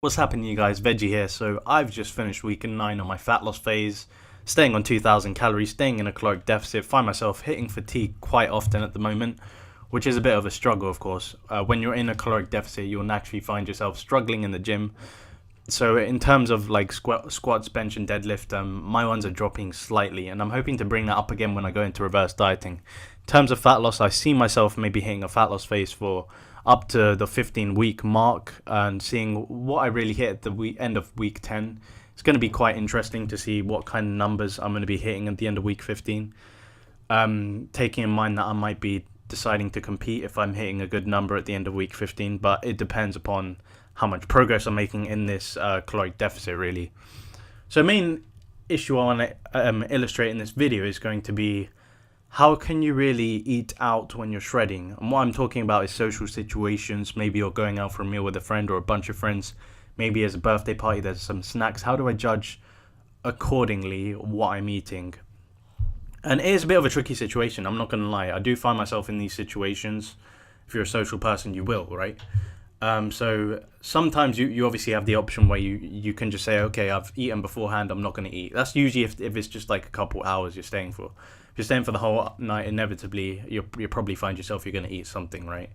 What's happening, you guys? Veggie here. So I've just finished week 9 on my fat loss phase, staying on 2,000 calories, staying in a caloric deficit. Find myself hitting fatigue quite often at the moment, which is a bit of a struggle, of course. When you're in a caloric deficit, you'll naturally find yourself struggling in the gym. So in terms of like squats, bench, and deadlift, my ones are dropping slightly, and I'm hoping to bring that up again when I go into reverse dieting. In terms of fat loss, I see myself maybe hitting a fat loss phase for up to the 15-week mark and seeing what I really hit at the end of week 10. It's going to be quite interesting to see what kind of numbers I'm going to be hitting at the end of week 15. Taking in mind that I might be deciding to compete if I'm hitting a good number at the end of week 15, but it depends upon how much progress I'm making in this caloric deficit, really. So the main issue I want to illustrate in this video is going to be how can you really eat out when you're shredding? And what I'm talking about is social situations. Maybe you're going out for a meal with a friend or a bunch of friends. Maybe as a birthday party, there's some snacks. How do I judge accordingly what I'm eating? And it is a bit of a tricky situation, I'm not going to lie. I do find myself in these situations. If you're a social person, you will, right? So sometimes you obviously have the option where you can just say, okay, I've eaten beforehand, I'm not going to eat. That's usually if it's just like a couple hours you're staying for. If you're staying for the whole night, inevitably you'll probably find yourself you're going to eat something, right?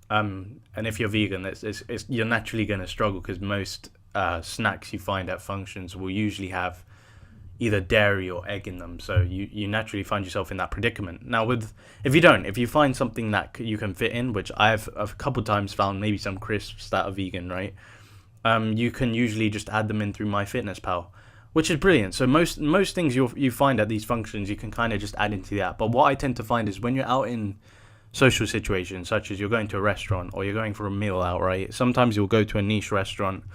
And if you're vegan, you're naturally going to struggle because most snacks you find at functions will usually have either dairy or egg in them, so you naturally find yourself in that predicament. Now if you find something that you can fit in, which I've a couple times found, maybe some crisps that are vegan, right? You can usually just add them in through MyFitnessPal, which is brilliant. So most things you find at these functions you can kind of just add into the app. But what I tend to find is when you're out in social situations, such as you're going to a restaurant or you're going for a meal out, right? Sometimes you'll go to a niche restaurant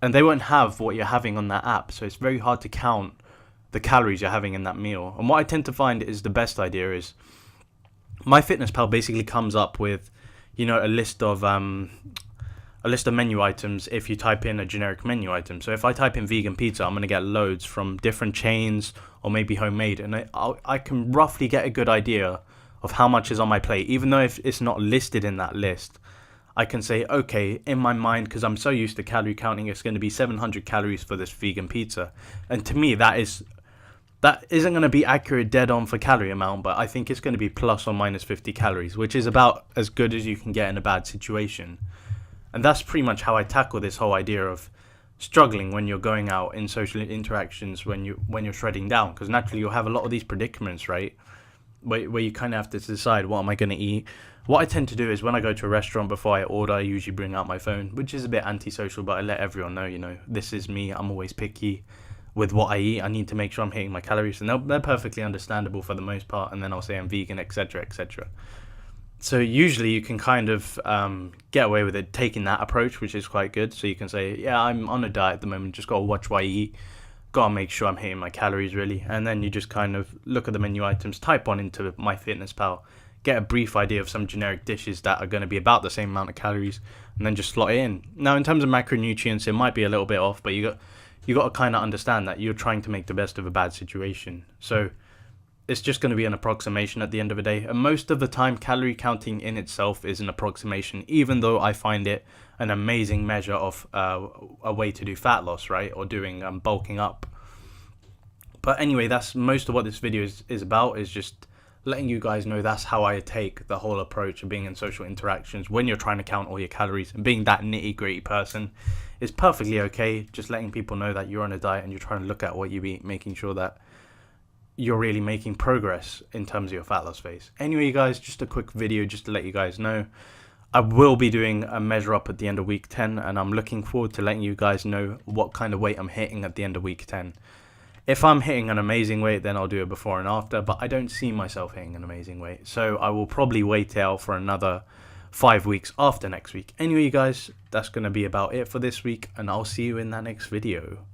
and they won't have what you're having on that app, so it's very hard to count the calories you're having in that meal. And what I tend to find is the best idea is MyFitnessPal basically comes up with, a list of menu items if you type in a generic menu item. So if I type in vegan pizza, I'm going to get loads from different chains or maybe homemade, and I can roughly get a good idea of how much is on my plate, even though if it's not listed in that list. I can say, okay, in my mind, because I'm so used to calorie counting, it's going to be 700 calories for this vegan pizza. And to me, that isn't going to be accurate dead on for calorie amount, but I think it's going to be plus or minus 50 calories, which is about as good as you can get in a bad situation. And that's pretty much how I tackle this whole idea of struggling when you're going out in social interactions when you're shredding down, because naturally you'll have a lot of these predicaments, right? Where you kind of have to decide, what am I going to eat? What I tend to do is when I go to a restaurant, before I order, I usually bring out my phone, which is a bit antisocial, but I let everyone know, this is me. I'm always picky with what I eat. I need to make sure I'm hitting my calories, and they're perfectly understandable for the most part. And then I'll say I'm vegan, etc., etc. So usually you can kind of get away with it taking that approach, which is quite good. So you can say, yeah, I'm on a diet at the moment, just got to watch what I eat, got to make sure I'm hitting my calories really. And then you just kind of look at the menu items, type on into MyFitnessPal, get a brief idea of some generic dishes that are going to be about the same amount of calories, and then just slot it in. Now in terms of macronutrients, it might be a little bit off, but you got to kind of understand that you're trying to make the best of a bad situation. So it's just going to be an approximation at the end of the day. And most of the time, calorie counting in itself is an approximation, even though I find it an amazing measure of a way to do fat loss, right? Or doing bulking up. But anyway, that's most of what this video is about, is just letting you guys know that's how I take the whole approach of being in social interactions when you're trying to count all your calories. And being that nitty-gritty person is perfectly okay, just letting people know that you're on a diet and you're trying to look at what you eat, making sure that you're really making progress in terms of your fat loss phase. Anyway, you guys, just a quick video just to let you guys know. I will be doing a measure up at the end of week 10, and I'm looking forward to letting you guys know what kind of weight I'm hitting at the end of week 10. If I'm hitting an amazing weight, then I'll do a before and after, but I don't see myself hitting an amazing weight. So I will probably wait out for another 5 weeks after next week. Anyway, you guys, that's going to be about it for this week, and I'll see you in that next video.